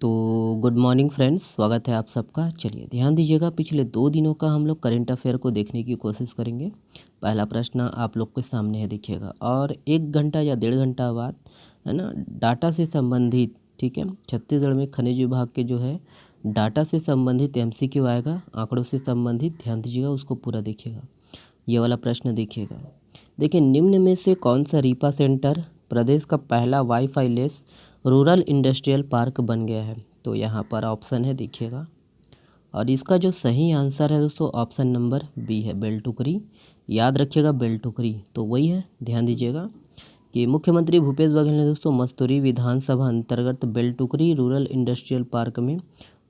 तो good morning friends, स्वागत है आप सबका। चलिए ध्यान दीजिएगा, पिछले 2 दिनों का हम लोग करंट अफेयर को देखने की कोशिश करेंगे। पहला प्रश्न आप लोग के सामने है, देखिएगा। और 1 घंटा या 1.5 घंटा बाद है ना, डाटा से संबंधित, ठीक है, छत्तीसगढ़ में खनिज विभाग के जो है डाटा से संबंधित MCQ आएगा, आंकड़ों से संबंधित। ध्यान दीजिएगा, उसको पूरा देखिएगा। ये वाला प्रश्न देखिएगा। देखिए, निम्न में से कौन सा रीपा सेंटर प्रदेश का पहला wifi less rural industrial park बन गया है? तो यहाँ पर ऑप्शन है, देखिएगा। और इसका जो सही आंसर है दोस्तों, ऑप्शन नंबर बी है, बेलटुकरी। याद रखिएगा, बेलटुकरी तो वही है। ध्यान दीजिएगा कि मुख्यमंत्री भूपेश बघेल ने दोस्तों मस्तूरी विधानसभा अंतर्गत बेलटुकरी रूरल इंडस्ट्रियल पार्क में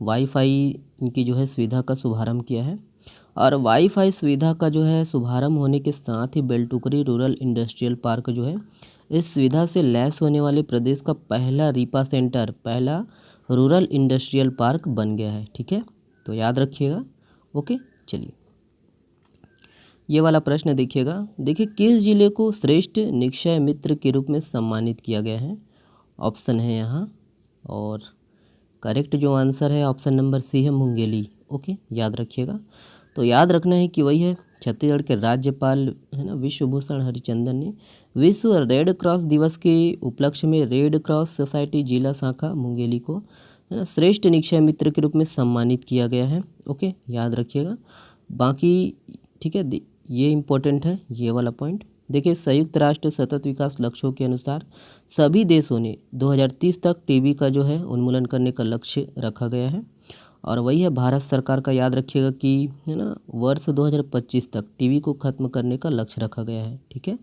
वाईफाई की जो है सुविधा का शुभारंभ किया है। और वाईफाई सुविधा का जो है शुभारंभ होने के साथ ही बेलटुकरी रूरल इंडस्ट्रियल पार्क जो है इस सुविधा से लैस होने वाले प्रदेश का पहला रीपा सेंटर, पहला रूरल इंडस्ट्रियल पार्क बन गया है। ठीक है, तो याद रखिएगा। ओके, चलिए ये वाला प्रश्न देखिएगा। देखिए, किस जिले को श्रेष्ठ निक्षय मित्र के रूप में सम्मानित किया गया है? ऑप्शन है यहाँ, और करेक्ट जो आंसर है ऑप्शन नंबर सी है, मुंगेली। ओके, याद रखिएगा। तो याद रखना है कि वही है, छत्तीसगढ़ के राज्यपाल है ना विश्वभूषण हरिचंदन ने विश्व रेड क्रॉस दिवस के उपलक्ष्य में रेड क्रॉस सोसाइटी जिला शाखा मुंगेली को है ना श्रेष्ठ निक्षय मित्र के रूप में सम्मानित किया गया है। ओके, याद रखिएगा। बाकी ठीक है, ये इम्पोर्टेंट है ये वाला पॉइंट। देखिए, संयुक्त राष्ट्र सतत विकास लक्ष्यों के अनुसार सभी देशों ने 2030 तक टीबी का जो है उन्मूलन करने का लक्ष्य रखा गया है। और वही है भारत सरकार का, याद रखिएगा कि है ना वर्ष 2025 तक टीबी को ख़त्म करने का लक्ष्य रखा गया है। ठीक है,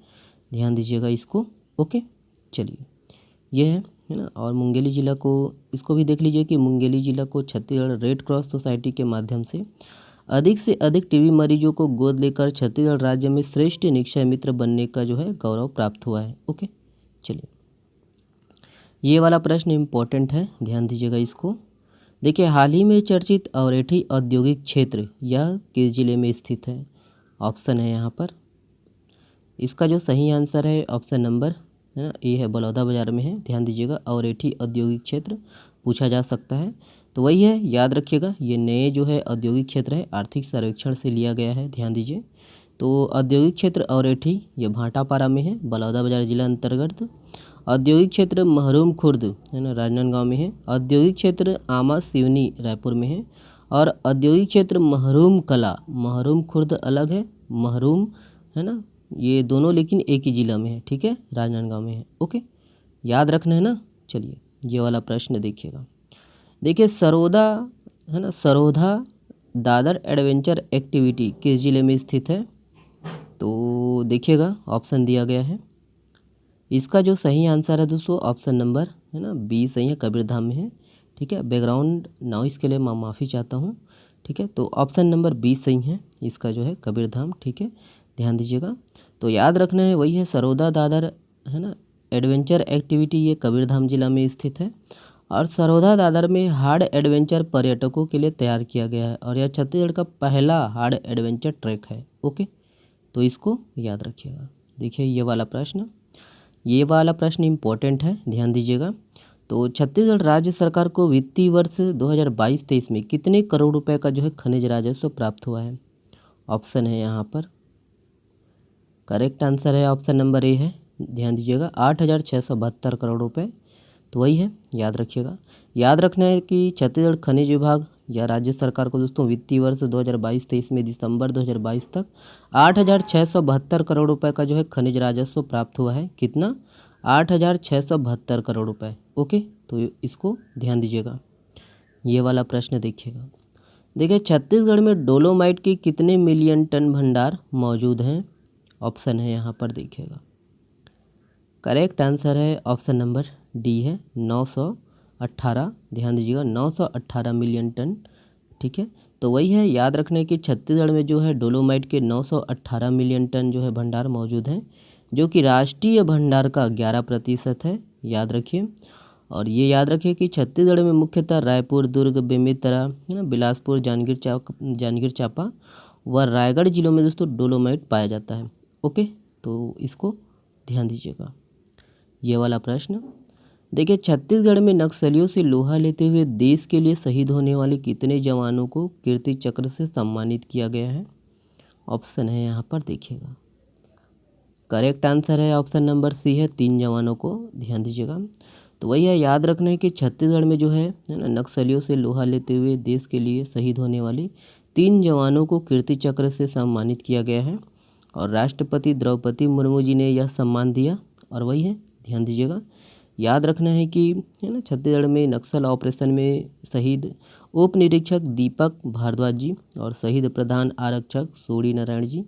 ध्यान दीजिएगा इसको। ओके, चलिए ये है ना। और मुंगेली जिला को, इसको भी देख लीजिए कि मुंगेली जिला को छत्तीसगढ़ रेड क्रॉस सोसाइटी के माध्यम से अधिक टीबी मरीजों को गोद लेकर छत्तीसगढ़ राज्य में श्रेष्ठ निक्षय मित्र बनने का जो है गौरव प्राप्त हुआ है। ओके, चलिए ये वाला प्रश्न इम्पोर्टेंट है, ध्यान दीजिएगा इसको। देखिए, हाल ही में चर्चित अवरेठी औद्योगिक क्षेत्र यह किस जिले में स्थित है? ऑप्शन है यहाँ पर। इसका जो सही आंसर है ऑप्शन नंबर है ना ए है, बलौदाबाजार में है। ध्यान दीजिएगा, अवरेठी औद्योगिक क्षेत्र पूछा जा सकता है, तो वही है, याद रखिएगा। ये नए जो है औद्योगिक क्षेत्र है, आर्थिक सर्वेक्षण से लिया गया है। ध्यान दीजिए, तो औद्योगिक क्षेत्र अवरेठी ये भाटापारा में है, बलौदाबाजार जिला अंतर्गत। औद्योगिक क्षेत्र महरूम खुर्द है ना राजनांदगांव में है। औद्योगिक क्षेत्र आमा सिवनी रायपुर में है। और औद्योगिक क्षेत्र महरूम कला, महरूम खुर्द अलग है, महरूम है ना, ये दोनों लेकिन एक ही जिला में है। ठीक है, राजनांदगांव में है। ओके, याद रखना है ना। चलिए ये वाला प्रश्न देखिएगा। देखिए, सरोदा है ना, सरोदा दादर एडवेंचर एक्टिविटी किस जिले में स्थित है? तो देखिएगा, ऑप्शन दिया गया है। इसका जो सही आंसर है दोस्तों, ऑप्शन नंबर है ना बी सही है, कबीरधाम में है। ठीक है, बैकग्राउंड नॉइस के लिए मैं माफ़ी चाहता हूँ। ठीक है, तो ऑप्शन नंबर बी सही है, इसका जो है कबीरधाम। ठीक है, ध्यान दीजिएगा। तो याद रखना है, वही है सरोदा दादर है ना एडवेंचर एक्टिविटी, ये कबीरधाम जिला में स्थित है। और सरोदा दादर में हार्ड एडवेंचर पर्यटकों के लिए तैयार किया गया है, और यह छत्तीसगढ़ का पहला हार्ड एडवेंचर ट्रैक है। ओके, तो इसको याद रखिएगा। देखिए ये वाला प्रश्न इम्पोर्टेंट है, ध्यान दीजिएगा। तो छत्तीसगढ़ राज्य सरकार को वित्तीय वर्ष 2022-23 में कितने करोड़ रुपए का जो है खनिज राजस्व प्राप्त हुआ है? ऑप्शन है यहाँ पर। करेक्ट आंसर है ऑप्शन नंबर ए है, ध्यान दीजिएगा, 8,672 करोड़ रुपए। तो वही है, याद रखिएगा। याद रखना है कि छत्तीसगढ़ खनिज विभाग या राज्य सरकार को दोस्तों वित्तीय वर्ष 2022-23 में दिसंबर 2022 तक 8,672 करोड़ रुपए का जो है खनिज राजस्व प्राप्त हुआ है। कितना? 8,672 करोड़ रुपए। ओके, तो इसको ध्यान दीजिएगा। ये वाला प्रश्न देखिएगा। देखिए, छत्तीसगढ़ में डोलोमाइट की कितने मिलियन टन भंडार मौजूद हैं? ऑप्शन है यहाँ पर, देखिएगा। करेक्ट आंसर है ऑप्शन नंबर डी है, 918। ध्यान दीजिएगा, 918 मिलियन टन। ठीक है, तो वही है, याद रखने कि छत्तीसगढ़ में जो है डोलोमाइट के 918 मिलियन टन जो है भंडार मौजूद हैं, जो कि राष्ट्रीय भंडार का 11% है। याद रखिए। और ये याद रखिए कि छत्तीसगढ़ में मुख्यतः रायपुर, दुर्ग, बेमेतरा है ना, बिलासपुर, जांजगीर चांपा व रायगढ़ जिलों में दोस्तों डोलोमाइट पाया जाता है। ओके, तो इसको ध्यान दीजिएगा। ये वाला प्रश्न देखिए छत्तीसगढ़ में नक्सलियों से लोहा लेते हुए देश के लिए शहीद होने वाले कितने जवानों को कीर्ति चक्र से सम्मानित किया गया है? ऑप्शन है यहाँ पर देखिएगा। करेक्ट आंसर है ऑप्शन नंबर सी है, 3 जवानों को। ध्यान दीजिएगा। तो वही है, याद रखना है कि छत्तीसगढ़ में जो है ना, नक्सलियों से लोहा लेते हुए देश के लिए शहीद होने वाले 3 जवानों को कीर्ति चक्र से सम्मानित किया गया है और राष्ट्रपति द्रौपदी मुर्मू जी ने यह सम्मान दिया। और वही है, ध्यान दीजिएगा। याद रखना है कि है ना, छत्तीसगढ़ में नक्सल ऑपरेशन में शहीद उप निरीक्षक दीपक भारद्वाज जी और शहीद प्रधान आरक्षक सूर्य नारायण जी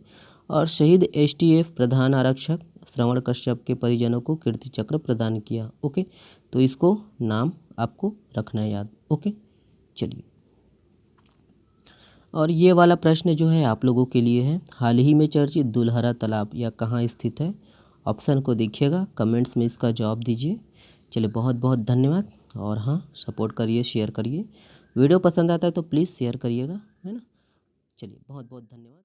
और शहीद एसटीएफ प्रधान आरक्षक श्रवण कश्यप के परिजनों को कीर्ति चक्र प्रदान किया। ओके, तो इसको नाम आपको रखना है याद। ओके, चलिए। और ये वाला प्रश्न जो है आप लोगों के लिए है, हाल ही में चर्चित दुल्हरा तालाब यह कहाँ स्थित है? ऑप्शन को देखिएगा, कमेंट्स में इसका जवाब दीजिए। चलिए, बहुत बहुत धन्यवाद। और हाँ, सपोर्ट करिए, शेयर करिए। वीडियो पसंद आता है तो प्लीज़ शेयर करिएगा, है ना। चलिए, बहुत बहुत धन्यवाद।